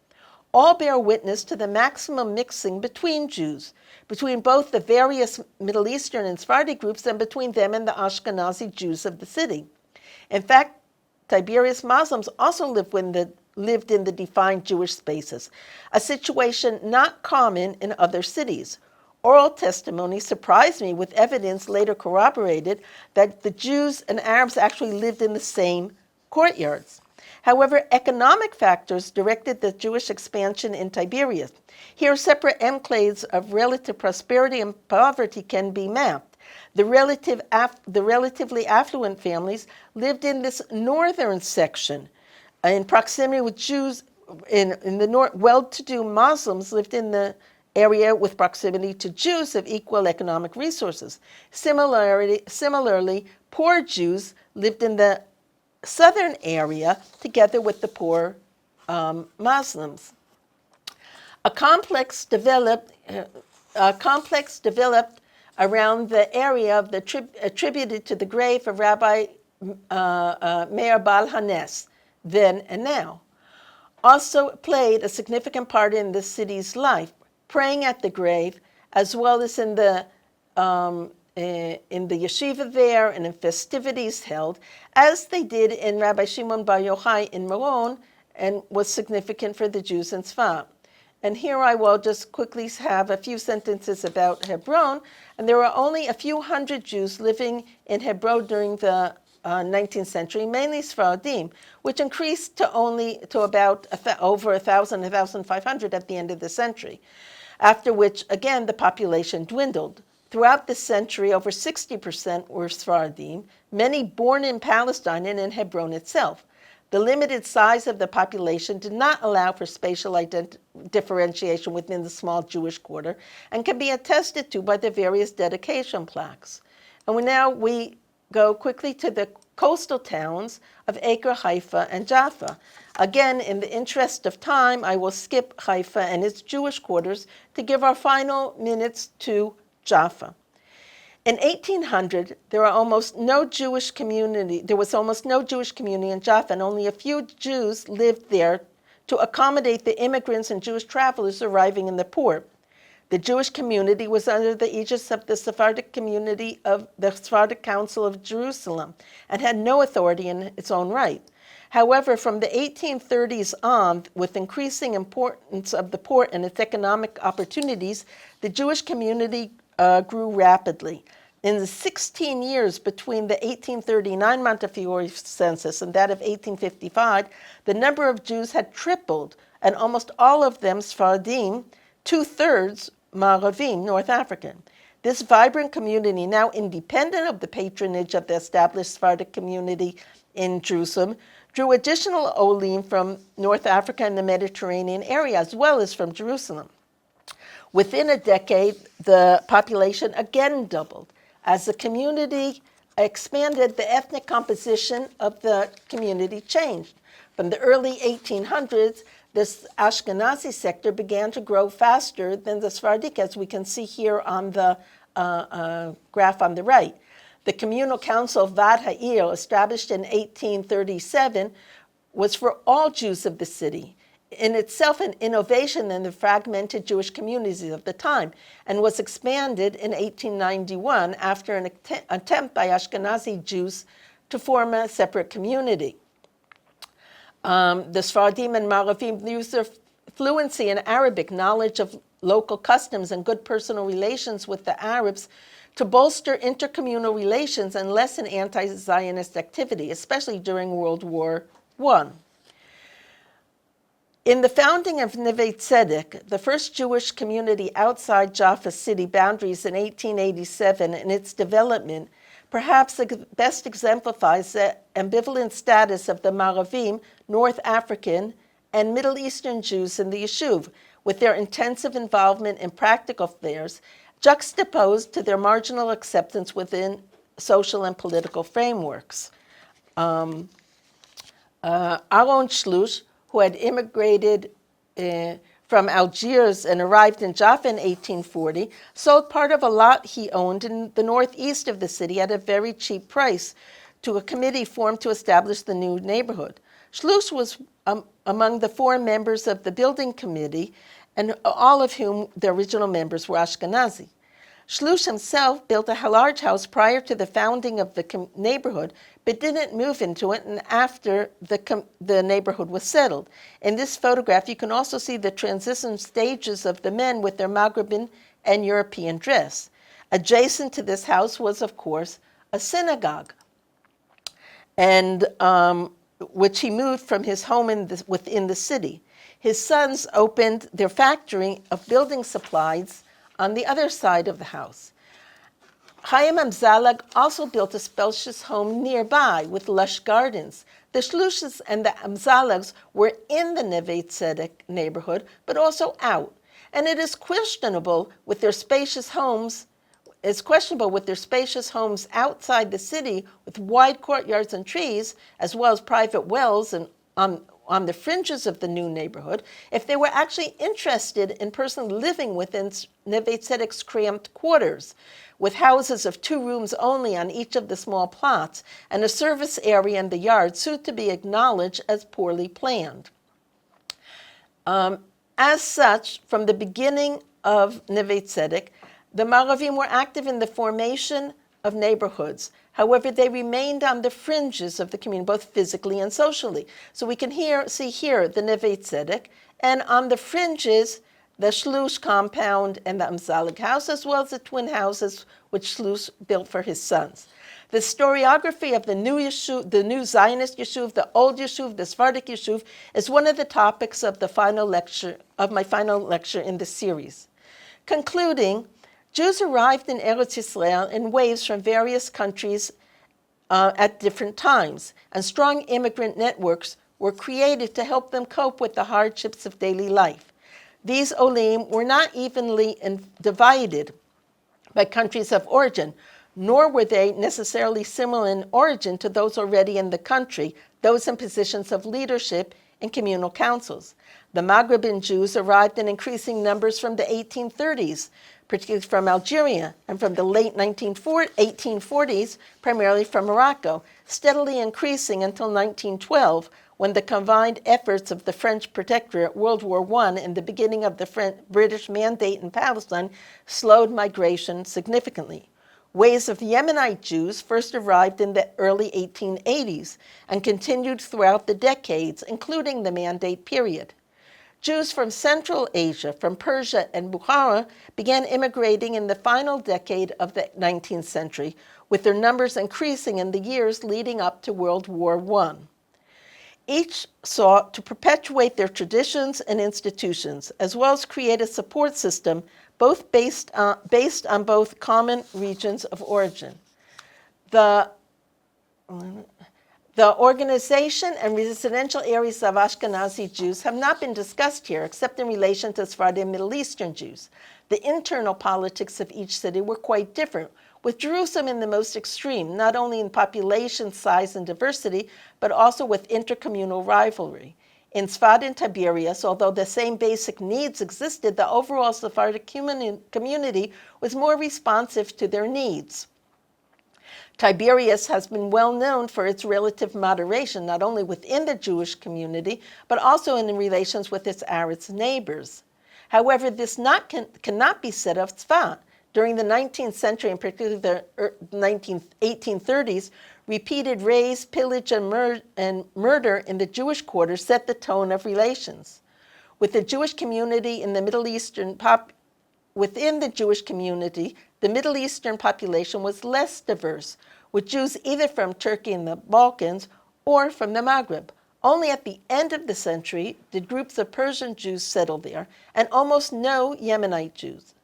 All bear witness to the maximum mixing between Jews, between both the various Middle Eastern and Sephardi groups and between them and the Ashkenazi Jews of the city. In fact, Tiberias Muslims also lived in the defined Jewish spaces, a situation not common in other cities. Oral testimony surprised me with evidence later corroborated that the Jews and Arabs actually lived in the same courtyards. However, economic factors directed the Jewish expansion in Tiberias. Here, separate enclaves of relative prosperity and poverty can be mapped. The relatively affluent families lived in this northern section. In proximity with Jews, in the north, well-to-do Muslims lived in the area with proximity to Jews of equal economic resources. Similarly, poor Jews lived in the southern area together with the poor Muslims. A complex developed around the area of attributed to the grave of Rabbi Meir Baal Hanes, then and now. Also played a significant part in the city's life, praying at the grave, as well as in the yeshiva there and in festivities held, as they did in Rabbi Shimon Bar Yochai in Meron, and was significant for the Jews in Tzfat. And here I will just quickly have a few sentences about Hebron. And there were only a few hundred Jews living in Hebron during the 19th century, mainly Svaradim, which increased to about over 1,000, 1,500 at the end of the century, after which, again, the population dwindled. Throughout the century, over 60% were Svaradim, many born in Palestine and in Hebron itself. The limited size of the population did not allow for spatial differentiation within the small Jewish quarter and can be attested to by the various dedication plaques. And we go quickly to the coastal towns of Acre, Haifa, and Jaffa. Again, in the interest of time, I will skip Haifa and its Jewish quarters to give our final minutes to Jaffa. In 1800, there was almost no Jewish community in Jaffa, and only a few Jews lived there to accommodate the immigrants and Jewish travelers arriving in the port. The Jewish community was under the aegis of the Sephardic community of the Sephardic Council of Jerusalem and had no authority in its own right. However, from the 1830s on, with increasing importance of the port and its economic opportunities, the Jewish community grew rapidly. In the 16 years between the 1839 Montefiore census and that of 1855, the number of Jews had tripled, and almost all of them Sephardim, 2/3 Maravim, North African. This vibrant community, now independent of the patronage of the established Sephardic community in Jerusalem, drew additional Olim from North Africa and the Mediterranean area, as well as from Jerusalem. Within a decade, the population again doubled. As the community expanded, the ethnic composition of the community changed. From the early 1800s, this Ashkenazi sector began to grow faster than the Sephardic, as we can see here on the graph on the right. The communal council of Vad Ha'ir, established in 1837, was for all Jews of the city, in itself an innovation in the fragmented Jewish communities of the time, and was expanded in 1891 after an attempt by Ashkenazi Jews to form a separate community. The Svaradim and Maravim used their fluency in Arabic, knowledge of local customs, and good personal relations with the Arabs to bolster intercommunal relations and lessen anti-Zionist activity, especially during World War I. In the founding of Neve Tzedek, the first Jewish community outside Jaffa city boundaries in 1887, and its development perhaps best exemplifies the ambivalent status of the Maravim, North African, and Middle Eastern Jews in the Yishuv, with their intensive involvement in practical affairs, juxtaposed to their marginal acceptance within social and political frameworks. Aaron Shlush, who had immigrated from Algiers and arrived in Jaffa in 1840, sold part of a lot he owned in the northeast of the city at a very cheap price to a committee formed to establish the new neighborhood. Shlush was among the 4 members of the building committee, and all of whom the original members were Ashkenazi. Shlush himself built a large house prior to the founding of the neighborhood, but didn't move into it and after the neighborhood was settled. In this photograph, you can also see the transition stages of the men with their Maghrebin and European dress. Adjacent to this house was, of course, a synagogue, and which he moved from his home within the city. His sons opened their factory of building supplies on the other side of the house. Chaim Amzalag also built a spacious home nearby with lush gardens. The Shlushas and the Amzalags were in the Neve Tzedek neighborhood, but also out. And it is questionable with their spacious homes outside the city with wide courtyards and trees, as well as private wells and on the fringes of the new neighborhood, if they were actually interested in personally living within Neve Tzedek's cramped quarters, with houses of 2 rooms only on each of the small plots, and a service area in the yard soon to be acknowledged as poorly planned. As such, from the beginning of Neve Tzedek, the Maravim were active in the formation of neighborhoods. However, they remained on the fringes of the community, both physically and socially. So we can see here the Neve Tzedek, and on the fringes, the Shlush compound and the Amzalag house, as well as the twin houses which Shlush built for his sons. The historiography of the new Yishuv, the new Zionist Yishuv, the old Yishuv, the Sephardic Yishuv, is one of the topics of my final lecture in this series. Concluding, Jews arrived in Eretz Yisrael in waves from various countries at different times, and strong immigrant networks were created to help them cope with the hardships of daily life. These olim were not evenly divided by countries of origin, nor were they necessarily similar in origin to those already in the country, those in positions of leadership in communal councils. The Maghrebin Jews arrived in increasing numbers from the 1830s, particularly from Algeria, and from the late 1840s, primarily from Morocco, steadily increasing until 1912, when the combined efforts of the French Protectorate, World War I, and the beginning of the British Mandate in Palestine slowed migration significantly. Waves of Yemenite Jews first arrived in the early 1880s and continued throughout the decades, including the Mandate period. Jews from Central Asia, from Persia and Bukhara, began immigrating in the final decade of the 19th century, with their numbers increasing in the years leading up to World War I. Each sought to perpetuate their traditions and institutions, as well as create a support system both based on both common regions of origin. The organization and residential areas of Ashkenazi Jews have not been discussed here, except in relation to Sephardi Middle Eastern Jews. The internal politics of each city were quite different, with Jerusalem in the most extreme, not only in population size and diversity, but also with intercommunal rivalry. In Tzfat and Tiberias, although the same basic needs existed, the overall Sephardic community was more responsive to their needs. Tiberias has been well known for its relative moderation, not only within the Jewish community, but also in relations with its Arab neighbors. However, this cannot be said of Tzfat. During the 19th century, and particularly the 1830s, repeated raids, pillage, and murder in the Jewish quarter set the tone of relations. With the Jewish community in the Middle Eastern within the Jewish community, the Middle Eastern population was less diverse, with Jews either from Turkey and the Balkans or from the Maghreb. Only at the end of the century did groups of Persian Jews settle there, and almost no Yemenite Jews.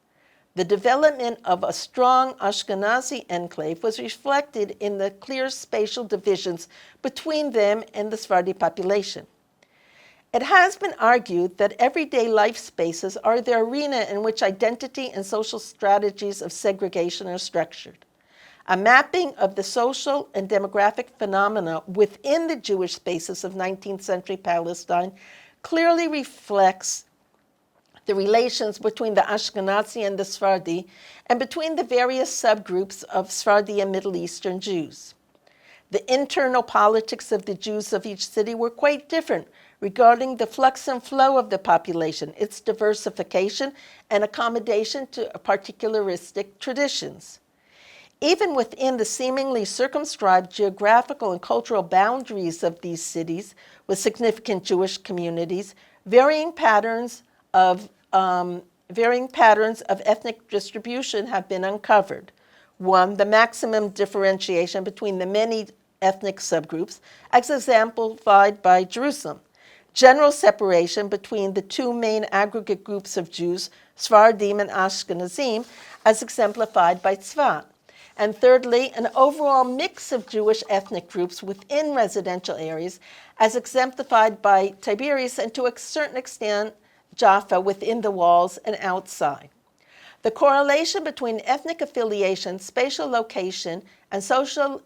The development of a strong Ashkenazi enclave was reflected in the clear spatial divisions between them and the Sephardi population. It has been argued that everyday life spaces are the arena in which identity and social strategies of segregation are structured. A mapping of the social and demographic phenomena within the Jewish spaces of 19th century Palestine clearly reflects the relations between the Ashkenazi and the Sephardi, and between the various subgroups of Sephardi and Middle Eastern Jews. The internal politics of the Jews of each city were quite different regarding the flux and flow of the population, its diversification, and accommodation to particularistic traditions. Even within the seemingly circumscribed geographical and cultural boundaries of these cities with significant Jewish communities, varying patterns of ethnic distribution have been uncovered. One, the maximum differentiation between the many ethnic subgroups, as exemplified by Jerusalem. General separation between the two main aggregate groups of Jews, Svaradim and Ashkenazim, as exemplified by Tzfat. And thirdly, an overall mix of Jewish ethnic groups within residential areas, as exemplified by Tiberias and to a certain extent Jaffa within the walls and outside. The correlation between ethnic affiliation, spatial location, and social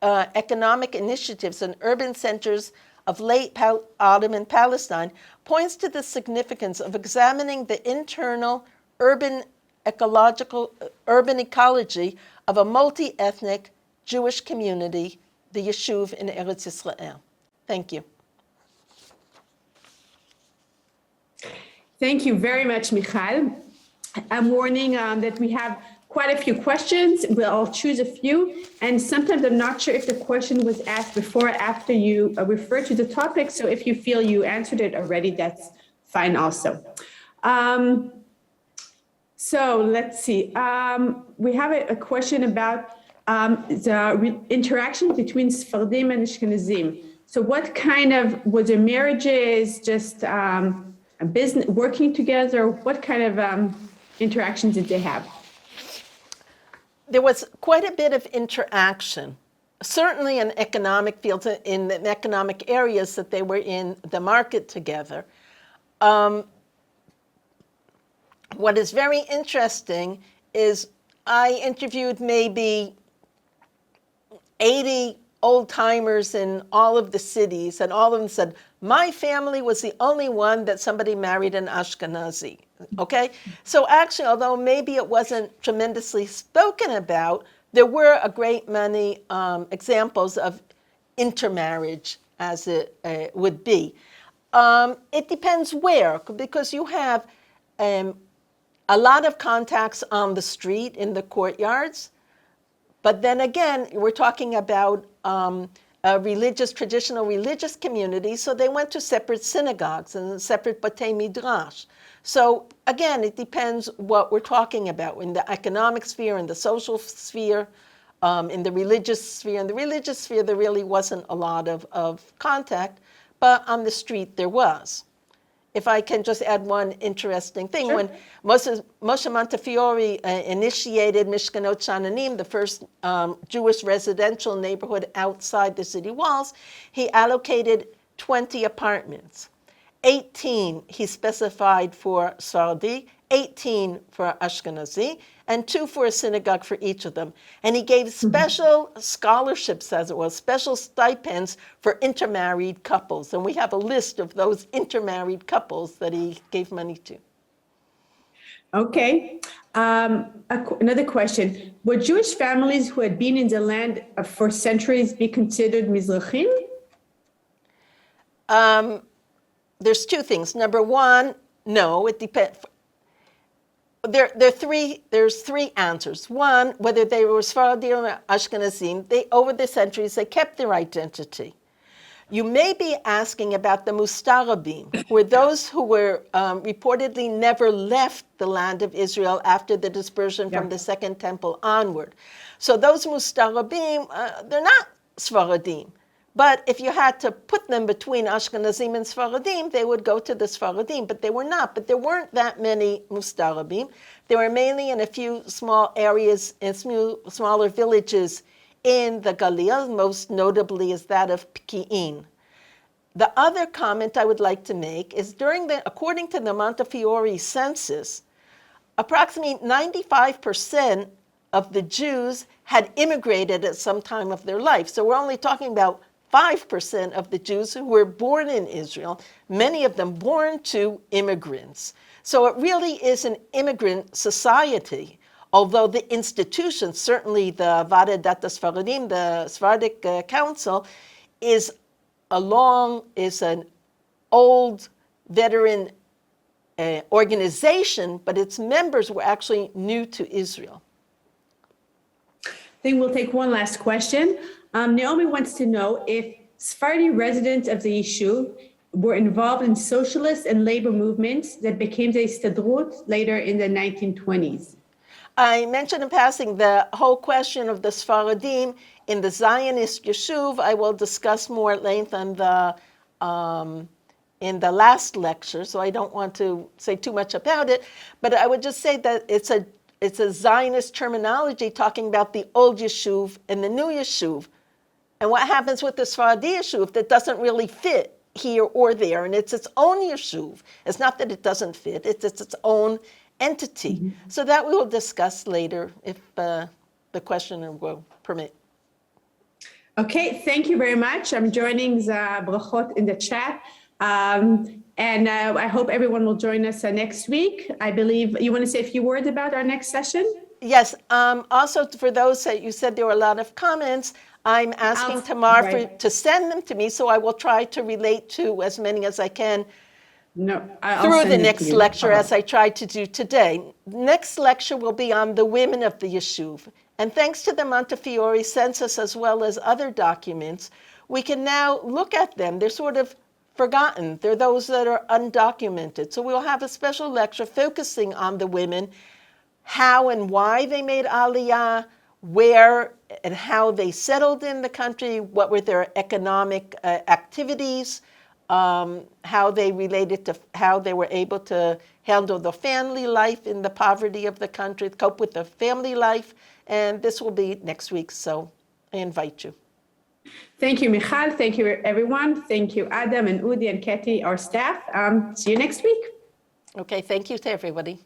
economic initiatives in urban centers of late Ottoman Palestine points to the significance of examining the internal urban ecology of a multi-ethnic Jewish community, the Yishuv in Eretz Yisrael. Thank you. Thank you very much, Michal. I'm warning that we have quite a few questions. We'll choose a few. And sometimes I'm not sure if the question was asked before or after you refer to the topic. So if you feel you answered it already, that's fine also. So let's see. We have a question about the interaction between Sephardim and Ashkenazim. So what kind of, was it marriages, just a business, working together? What kind of interactions did they have? There was quite a bit of interaction, certainly in economic fields, in the economic areas that they were in the market together. What is very interesting is I interviewed maybe 80 old-timers in all of the cities, and all of them said, my family was the only one that somebody married an Ashkenazi, okay? So actually, although maybe it wasn't tremendously spoken about, there were a great many examples of intermarriage, as it would be. It depends where, because you have a lot of contacts on the street, in the courtyards, but then again, we're talking about traditional religious communities, so they went to separate synagogues and separate batei midrash. So again, it depends what we're talking about in the economic sphere, in the social sphere, in the religious sphere. In the religious sphere, there really wasn't a lot of contact, but on the street there was. If I can just add one interesting thing, sure. When Moshe Montefiore initiated Mishkanot Sha'ananim, the first Jewish residential neighborhood outside the city walls, he allocated 20 apartments. 18 he specified for Sephardi, 18 for Ashkenazi, and 2 for a synagogue for each of them. And he gave special scholarships, as it was, special stipends for intermarried couples. And we have a list of those intermarried couples that he gave money to. Okay. Another question. Would Jewish families who had been in the land for centuries be considered Mizrahim? There's two things. Number one, no, it depends. There's three answers. One, whether they were Sephardi or Ashkenazim, over the centuries, they kept their identity. You may be asking about the Mustarabim, who were those who were reportedly never left the land of Israel after the dispersion from the Second Temple onward. So those Mustarabim, they're not Svaradim, But if you had to put them between Ashkenazim and Svaradim, they would go to the Svaradim, but they were not. But there weren't that many Mustarabim. They were mainly in a few small areas, in smaller villages in the Galil, most notably is that of Pki'in. The other comment I would like to make is according to the Montefiore census, approximately 95% of the Jews had immigrated at some time of their life. So we're only talking about 5% of the Jews who were born in Israel, many of them born to immigrants. So it really is an immigrant society, although the institutions, certainly the Varedat Svaradim, the Sephardic Council, is an old veteran organization, but its members were actually new to Israel. I think we'll take one last question. Naomi wants to know if Sephardi residents of the Yishuv were involved in socialist and labor movements that became the Histadrut later in the 1920s. I mentioned in passing the whole question of the Svaradim in the Zionist Yeshuv. I will discuss more at length in the last lecture, so I don't want to say too much about it. But I would just say that it's a Zionist terminology talking about the old Yeshuv and the new Yeshuv. And what happens with the Sephardi Yishuv that doesn't really fit here or there, and it's its own Yishuv. It's not that it doesn't fit, it's its own entity. Mm-hmm. So that we will discuss later if the questioner will permit. Okay, thank you very much. I'm joining the brachot in the chat. And I hope everyone will join us next week. I believe you want to say a few words about our next session? Yes. Also, for those that you said there were a lot of comments, I'm asking Tamar to send them to me, so I will try to relate to as many as I can through the next lecture, as I tried to do today. Next lecture will be on the women of the Yishuv. And thanks to the Montefiore census as well as other documents, we can now look at them. They're sort of forgotten. They're those that are undocumented. So we'll have a special lecture focusing on the women, how and why they made Aliyah, where and how they settled in the country, what were their economic activities, how they related to how they were able to handle the family life in the poverty of the country, cope with the family life. And this will be next week, so I invite you. Thank you, Michal. Thank you, everyone. Thank you, Adam and Udi and Katie, our staff. See you next week. Okay, thank you to everybody.